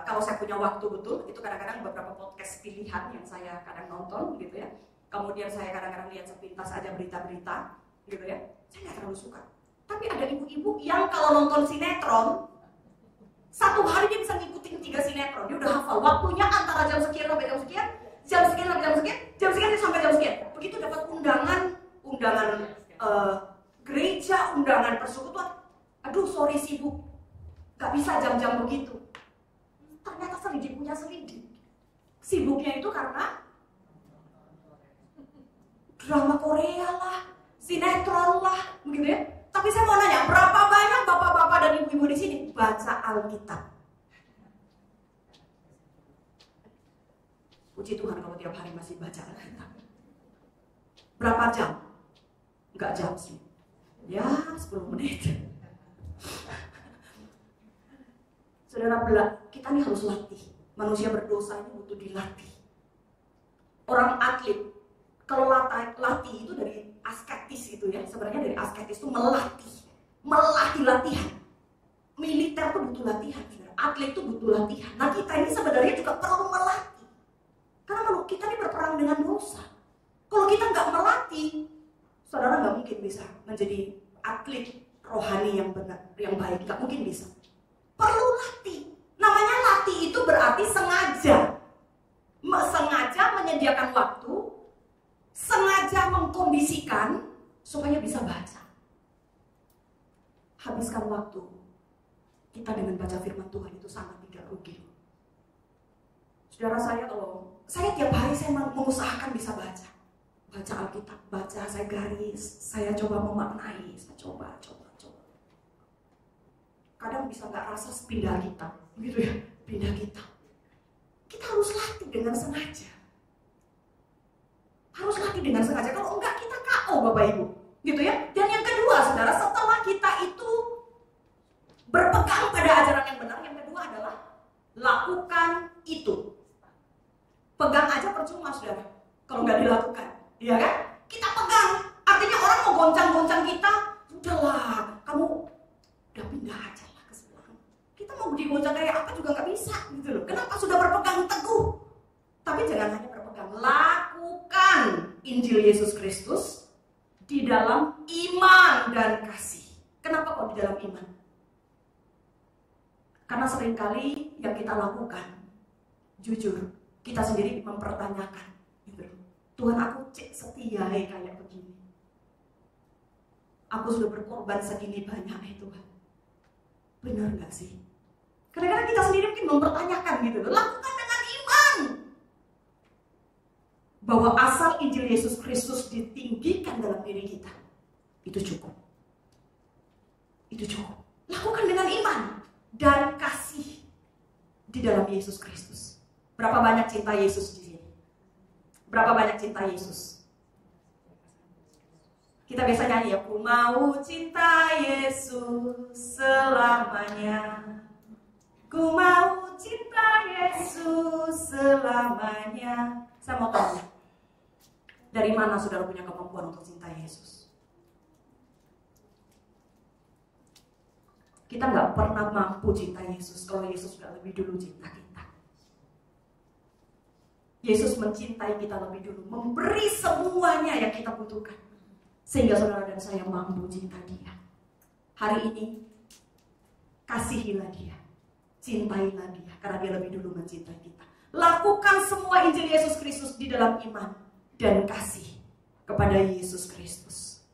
kalau saya punya waktu betul, itu kadang-kadang beberapa podcast pilihan yang saya kadang nonton gitu ya. Kemudian saya kadang-kadang lihat sepintas aja berita-berita gitu ya. Saya nggak terlalu suka. Tapi ada ibu-ibu yang kalau nonton sinetron, satu hari dia bisa ngikutin 3 sinetron. Dia udah hafal waktunya antara jam sekian sampai jam sekian, jam sekian sampai jam sekian, jam sekian sampai jam sekian. Begitu dapat undangan gereja, undangan persekutuan. Aduh sorry sibuk, gak bisa jam-jam begitu. Ternyata selidik punya selidik. Sibuknya itu karena drama Korea lah, sinetron lah, begitu ya. Tapi saya mau nanya, berapa banyak bapak-bapak dan ibu-ibu di sini baca Alkitab? Puji Tuhan kalau tiap hari masih baca Alkitab. Berapa jam? Enggak jam sih. Ya 10 menit. Saudara, kita ini harus latih. Manusia berdosa ini butuh dilatih. Orang atlet, kalau latih itu dari asketis itu ya. Sebenarnya dari asketis itu melatih latihan. Militer tuh butuh latihan, saudara. Atlet tuh butuh latihan. Nah kita ini sebenarnya juga perlu melatih. Karena kita ini berperang dengan dosa. Kalau kita nggak melatih, saudara nggak mungkin bisa menjadi atlet rohani yang benar, yang baik. Nggak mungkin bisa. Perlu latih. Namanya latih itu berarti sengaja menyediakan waktu, sengaja mengkondisikan supaya bisa baca. Habiskan waktu kita dengan baca firman Tuhan itu sangat tidak rugi. Saudara, saya tiap hari saya mengusahakan bisa baca Alkitab, saya garis, saya coba memaknai, saya coba. Kadang bisa nggak rasa pindah kitab, gitu ya, pindah kitab. Kita harus latih dengan sengaja. Kalau enggak kita KO Bapak Ibu, gitu ya. Dan yang kedua, saudara, setelah kita itu berpegang pada ajaran yang benar, yang kedua adalah lakukan itu. Pegang aja percuma, saudara, kalau nggak dilakukan, iya kan? Kita pegang, artinya orang mau goncang-goncang kita, sudahlah, kamu udah pindah aja lah ke sebelah. Kita mau digoncang kayak apa juga nggak bisa, gitu loh. Kenapa? Sudah berpegang teguh. Tapi jangan hanya berpegang, lakukan Injil Yesus Kristus di dalam iman dan kasih. Kenapa kok di dalam iman? Karena seringkali yang kita lakukan, jujur, kita sendiri mempertanyakan, gitu. Tuhan, aku setia kayak begini. Aku sudah berkorban segini banyak Tuhan. Benar gak sih? Kadang-kadang kita sendiri mungkin mempertanyakan gitu. Lakukan dengan iman. Bahwa asal Injil Yesus Kristus ditinggikan dalam diri kita. Itu cukup. Lakukan dengan iman dan kasih di dalam Yesus Kristus. Berapa banyak cinta Yesus di sini? Berapa banyak cinta Yesus? Kita biasa nyanyi ya, ku mau cinta Yesus selamanya. Ku mau cinta Yesus selamanya. Saya mau tanya, dari mana saudara punya kemampuan untuk cinta Yesus? Kita nggak pernah mampu cinta Yesus kalau Yesus nggak lebih dulu cinta kita. Yesus mencintai kita lebih dulu, memberi semuanya yang kita butuhkan, sehingga saudara dan saya mampu cinta Dia. Hari ini, kasihilah Dia, cintailah Dia, karena Dia lebih dulu mencintai kita. Lakukan semua Injil Yesus Kristus di dalam iman dan kasih kepada Yesus Kristus.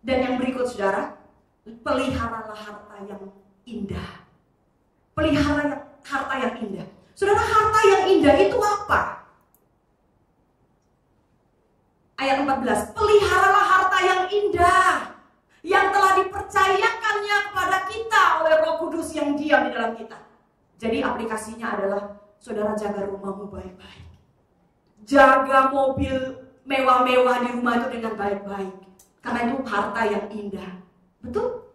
Dan yang berikut, saudara, peliharalah harta yang indah. Pelihara harta yang indah. Saudara, harta yang indah itu apa? Ayat 14, peliharalah harta yang indah yang telah dipercayakannya kepada kita oleh Roh Kudus yang diam di dalam kita. Jadi aplikasinya adalah saudara jaga rumahmu baik-baik. Jaga mobil mewah-mewah di rumah itu dengan baik-baik. Karena itu harta yang indah. Betul?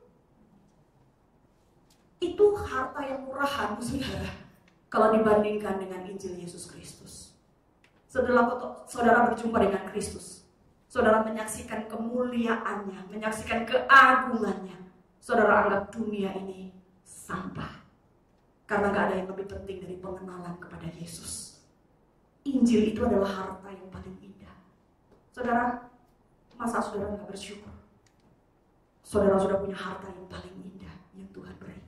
Itu harta yang murahan, saudara. Kalau dibandingkan dengan Injil Yesus Kristus. Saudara berjumpa dengan Kristus. Saudara menyaksikan kemuliaannya, menyaksikan keagungannya. Saudara anggap dunia ini sampah. Karena gak ada yang lebih penting dari pengenalan kepada Yesus. Injil itu adalah harta yang paling indah. Saudara, masa saudara gak bersyukur? Saudara sudah punya harta yang paling indah yang Tuhan beri.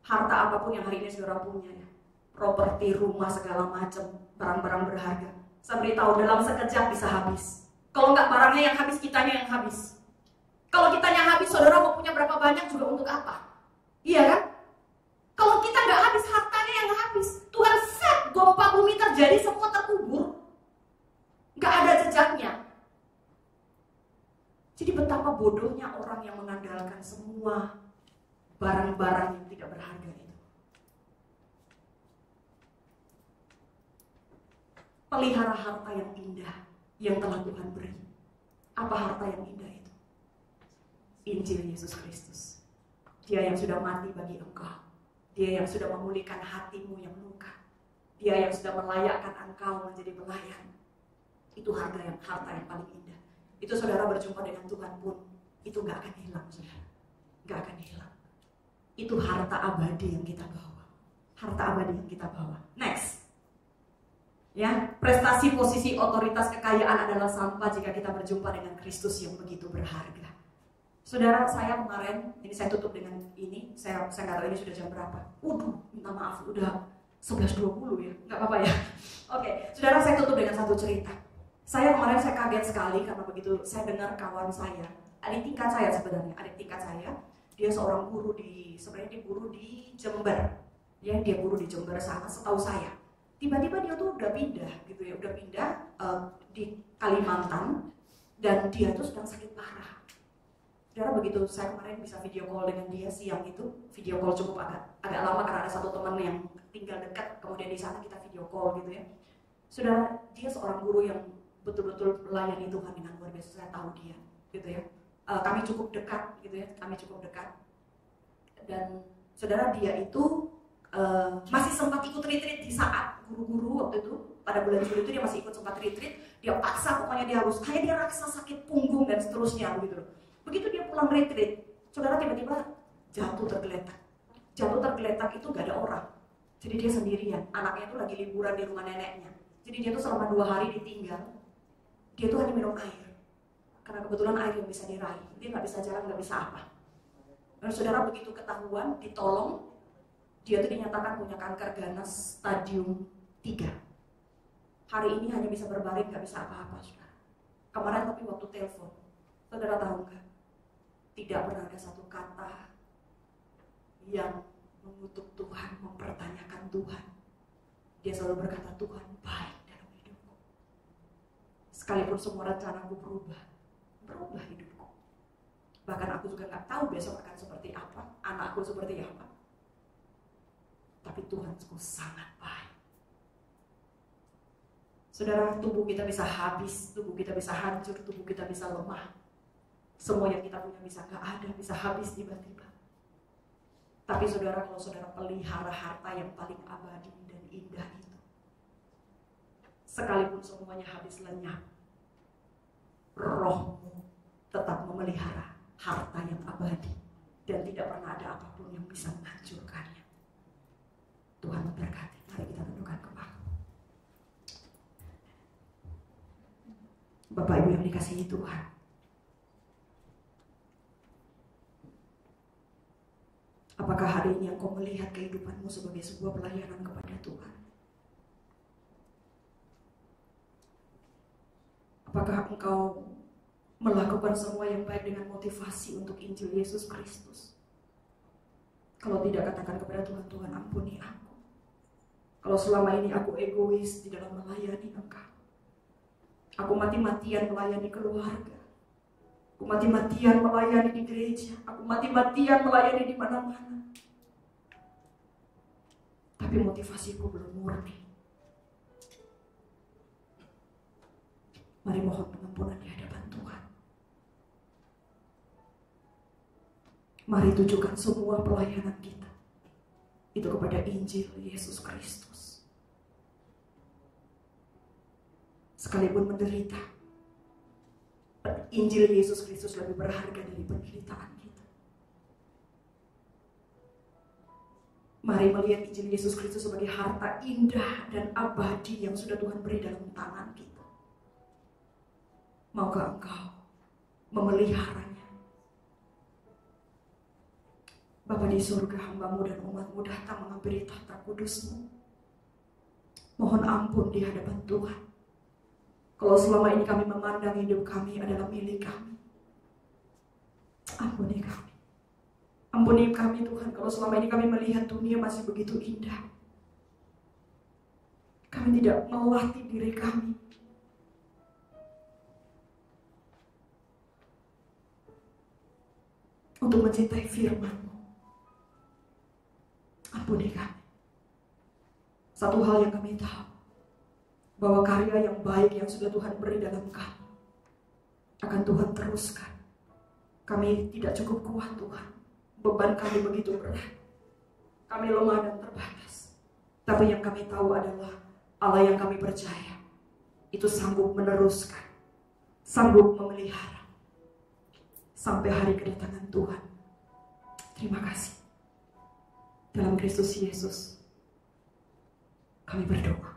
Harta apapun yang hari ini saudara punya ya. Properti, rumah, segala macam, barang-barang berharga. Saya beritahu dalam sekejap bisa habis. Kalau nggak barangnya yang habis, kitanya yang habis. Kalau kitanya habis, saudara mau punya berapa banyak juga untuk apa? Iya kan? Kalau kita nggak habis, hartanya yang habis. Tuhan set gempa bumi terjadi, semua terkubur. Nggak ada jejaknya. Jadi betapa bodohnya orang yang mengandalkan semua barang-barang yang tidak berharga itu. Pelihara harta yang indah yang telah Tuhan beri. Apa harta yang indah itu? Injil Yesus Kristus. Dia yang sudah mati bagi engkau. Dia yang sudah memulihkan hatimu yang luka. Dia yang sudah melayakkan engkau menjadi pelayan. Itu harta yang paling indah. Itu saudara berjumpa dengan Tuhan pun itu gak akan hilang, saudara. Gak akan hilang. Itu harta abadi yang kita bawa. Harta abadi yang kita bawa. Next. Ya, prestasi, posisi, otoritas, kekayaan adalah sampah jika kita berjumpa dengan Kristus yang begitu berharga. Saudara, saya kemarin, ini saya tutup dengan ini, saya nggak tahu ini sudah jam berapa. Minta maaf, udah 11.20 ya, nggak apa-apa ya. Oke, saudara, saya tutup dengan satu cerita. Kemarin saya kaget sekali karena begitu saya dengar kawan saya, adik tingkat saya sebenarnya, dia seorang guru sebenarnya dia guru di Jember. Ya, dia guru di Jember sana, setahu saya. Tiba-tiba dia tuh udah pindah gitu ya, di Kalimantan dan dia tuh sedang sakit parah. Saudara, begitu saya kemarin bisa video call dengan dia siang itu, video call cukup agak lama karena ada satu teman yang tinggal dekat, kemudian di sana kita video call gitu ya. Saudara, dia seorang guru yang betul-betul melayani Tuhan dengan luar biasa, saya tahu dia gitu ya. Kami cukup dekat gitu ya, dan saudara, dia itu masih sempat ikut retreat di saat guru-guru waktu itu pada bulan Juli itu dia masih ikut sempat retreat. Dia paksa, pokoknya dia harus, kayak dia rasa sakit punggung dan seterusnya begitu. Begitu dia pulang retreat, saudara, tiba-tiba jatuh tergeletak itu gak ada orang. Jadi dia sendirian, anaknya tuh lagi liburan di rumah neneknya. Jadi dia tuh selama 2 hari ditinggal. Dia tuh hanya minum air, karena kebetulan air yang bisa diraih. Dia gak bisa jalan, gak bisa apa. Dan saudara, begitu ketahuan, ditolong, dia tuh dinyatakan punya kanker ganas stadium 3. Hari ini hanya bisa berbaring, gak bisa apa-apa, saudara. Kemarin tapi waktu telepon, saudara tahu gak? Tidak pernah ada satu kata yang mengutuk Tuhan, mempertanyakan Tuhan. Dia selalu berkata, Tuhan baik dalam hidupku. Sekalipun semua rencanaku berubah hidupku. Bahkan aku juga gak tahu besok akan seperti apa, anakku seperti apa. Tapi Tuhanku sangat baik. Saudara, tubuh kita bisa habis, tubuh kita bisa hancur, tubuh kita bisa lemah. Semua yang kita punya bisa gak ada, bisa habis tiba-tiba. Tapi saudara, kalau saudara pelihara harta yang paling abadi dan indah itu, sekalipun semuanya habis lenyap, rohmu tetap memelihara harta yang abadi dan tidak pernah ada apapun yang bisa menghancurkannya. Tuhan memberkati. Mari kita tundukkan kepala. Bapak Ibu yang dikasihi Tuhan, apakah hari ini engkau melihat kehidupanmu sebagai sebuah pelayanan kepada Tuhan? Apakah engkau melakukan semua yang baik dengan motivasi untuk Injil Yesus Kristus? Kalau tidak, katakan kepada Tuhan, Tuhan ampuni aku. Kalau selama ini aku egois di dalam melayani Engkau. Aku mati-matian melayani keluarga. Aku mati-matian melayani di gereja. Aku mati-matian melayani di mana-mana. Tapi motivasiku belum murni. Mari mohon pengampunan di hadapan Tuhan. Mari tujukan semua pelayanan kita itu kepada Injil Yesus Kristus. Sekalipun menderita, Injil Yesus Kristus lebih berharga dari penderitaan kita. Mari melihat Injil Yesus Kristus sebagai harta indah dan abadi yang sudah Tuhan beri dalam tangan kita. Maukah engkau memeliharanya? Bapa di surga, hamba-Mu dan umat-Mu datang menghampiri tahta kudus-Mu. Mohon ampun di hadapan Tuhan. Kalau selama ini kami memandang hidup kami adalah milik kami. Ampuni kami. Ampuni kami Tuhan, kalau selama ini kami melihat dunia masih begitu indah. Kami tidak melatih diri kami untuk mencintai firman-Mu. Ampuni kami. Satu hal yang kami tahu, bahwa karya yang baik yang sudah Tuhan beri dalam kami akan Tuhan teruskan. Kami tidak cukup kuat Tuhan, beban kami begitu berat, kami lemah dan terbatas. Tapi yang kami tahu adalah Allah yang kami percaya itu sanggup meneruskan, sanggup memelihara sampai hari kedatangan Tuhan. Terima kasih. Dalam Kristus Yesus kami berdoa.